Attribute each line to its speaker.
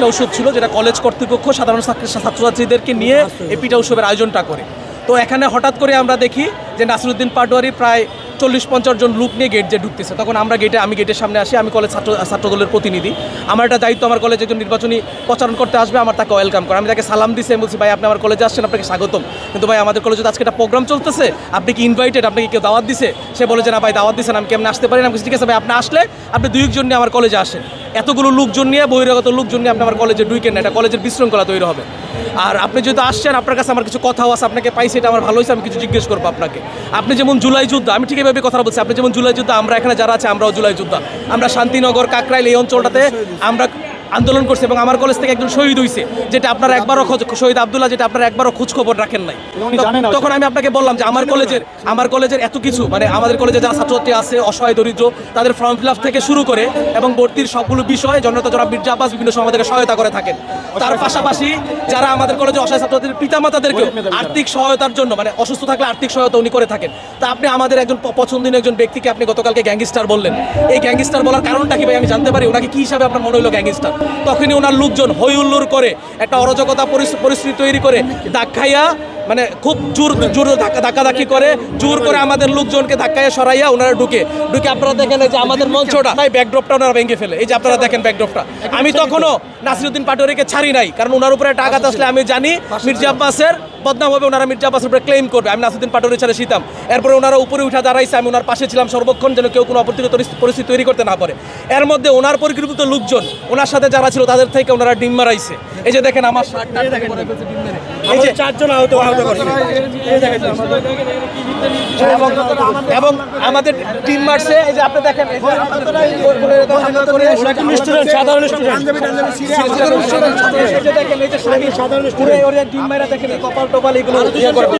Speaker 1: পিঠা উৎসব ছিল, যেটা কলেজ কর্তৃপক্ষ সাধারণ ছাত্রছাত্রীদেরকে নিয়ে এই পিঠা উৎসবের আয়োজনটা করে। তো এখানে হঠাৎ করে আমরা দেখি যে নাসিরউদ্দিন পাটোয়ারি প্রায় 40-50 জন লোক নিয়ে গেট যে ঢুকতেছে। তখন আমি গেটের সামনে আসি, আমি কলেজ ছাত্রদলের প্রতিনিধি, আমার একটা দায়িত্ব, আমার কলেজে একজন নির্বাচনী প্রচারণ করতে আসবে, আমার তাকে ওয়েলকাম করে। আমি তাকে সালাম দিছি, আমি বলছি ভাই আপনি আমার কলেজে আসছেন, আপনাকে স্বাগতম, কিন্তু ভাই আমাদের কলেজে আজকে একটা প্রোগ্রাম চলতেছে, আপনি কি ইনভাইটেড, আপনাকে কেউ দাওয়াত দিছে? সে বলে যে না ভাই দাওয়াত দিচ্ছেন, আমি কেমন আসতে পারি না। আমি ঠিক আছে ভাই, আপনি আসলে আপনি 2 জন নিয়ে আমার কলেজে আসেন, এতগুলো লোকজন নিয়ে বহিরাগত লোকজন নিয়ে আপনি আমার কলেজে ঢুকেন না, এটা কলেজের বিশৃঙ্খলা তৈরি হবে। আর আপনি যেহেতু আসছেন, আপনার কাছে আমার কিছু কথাও আছে, আপনাকে পাইছি, এটা আমার ভালো হয়েছে, আমি কিছু জিজ্ঞেস করবো আপনাকে। আপনি যেমন জুলাই যোদ্ধা, আমি ঠিক এভাবে কথা বলছি, আপনি যেমন জুলাই যোদ্ধা, আমরা এখানে যারা আছে আমরাও জুলাই যোদ্ধা। আমরা শান্তিনগর, কাকরাইল এই অঞ্চলটাতে আমরা আন্দোলন করছে এবং আমার কলেজ থেকে একজন শহীদ হয়েছে, যেটা আপনারা একবারও শহীদ আব্দুল্লাহ, যেটা আপনারা একবারও খোঁজ খবর রাখেন নাই। তখন আমি আপনাকে বললাম যে আমার কলেজের এত কিছু, মানে আমাদের কলেজে যারা ছাত্রছাত্রী আছে অসহায় দরিদ্র, তাদের ফর্ম ফিল আপ থেকে শুরু করে এবং ভর্তির সবগুলো বিষয়ে জনতা জনাব মির্জা আব্বাস বিভিন্ন সময় আমাদেরকে সহায়তা করে থাকেন। তার পাশাপাশি যারা আমাদের কলেজে অসহায় ছাত্রছাত্রীর পিতামাতাদেরকে আর্থিক সহায়তার জন্য, মানে অসুস্থ থাকলে আর্থিক সহায়তা উনি করে থাকেন। তা আপনি আমাদের একজন পছন্দনীয় একজন ব্যক্তিকে আপনি গতকালকে গ্যাংস্টার বললেন, এই গ্যাংস্টার বলার কারণটা কি ভাই আমি জানতে পারি? ওনাকে কি হিসাবে আপনার মনে হলো গ্যাংস্টার? তখনই ওনার লোকজন হই হুল্লোড় করে একটা অরাজকতা পরিস্থিতি তৈরি করে ধাক্কাইয়া, মানে খুব জোর ধাক্কাধাক্কি করে, জোর করে আমাদের লোকজনকে ধাক্কাইয়া সরাইয়া ওনারা ঢুকে আপনারা দেখেন এই যে আমাদের মঞ্চটা, তাই ব্যাকড্রপটা ওনারা ভেঙে ফেলে। এই যে আপনারা দেখেন ব্যাকড্রপটা, আমি তখনও নাসিরউদ্দিন পাটোয়ারিকে ছাড়ি নাই, কারণ ওনার উপরে একটা আঘাত আসলে আমি জানি মির্জা আব্বাসের বদনাম হবে, ওনারা মির্জা আব্বাসের উপরে ক্লেম করবে। আমি নাসিরউদ্দিন পাটোয়ারি ছেড়ে শীতাম, এরপরে ওনারা উপরে উঠে দাঁড়াইছে, আমি ওনার পাশে ছিলাম সর্বক্ষণ, যেন কেউ কোনো অপ্রীতিকর পরিস্থিতি তৈরি করতে না পারে। এর মধ্যে ওনার পরিকল্পিত লোকজন, ওনার সাথে যারা ছিল তাদের থেকে ওনারা ডিম মারাইছে। এই যে দেখেন আমার শার্টটা দেখেন, এই যে 4 জন আহত করছে এবং আমাদের টিম মারছে। এই যে আপনি দেখেন, সাধারণ স্টুডেন্ট, কপাল টোপাল এগুলো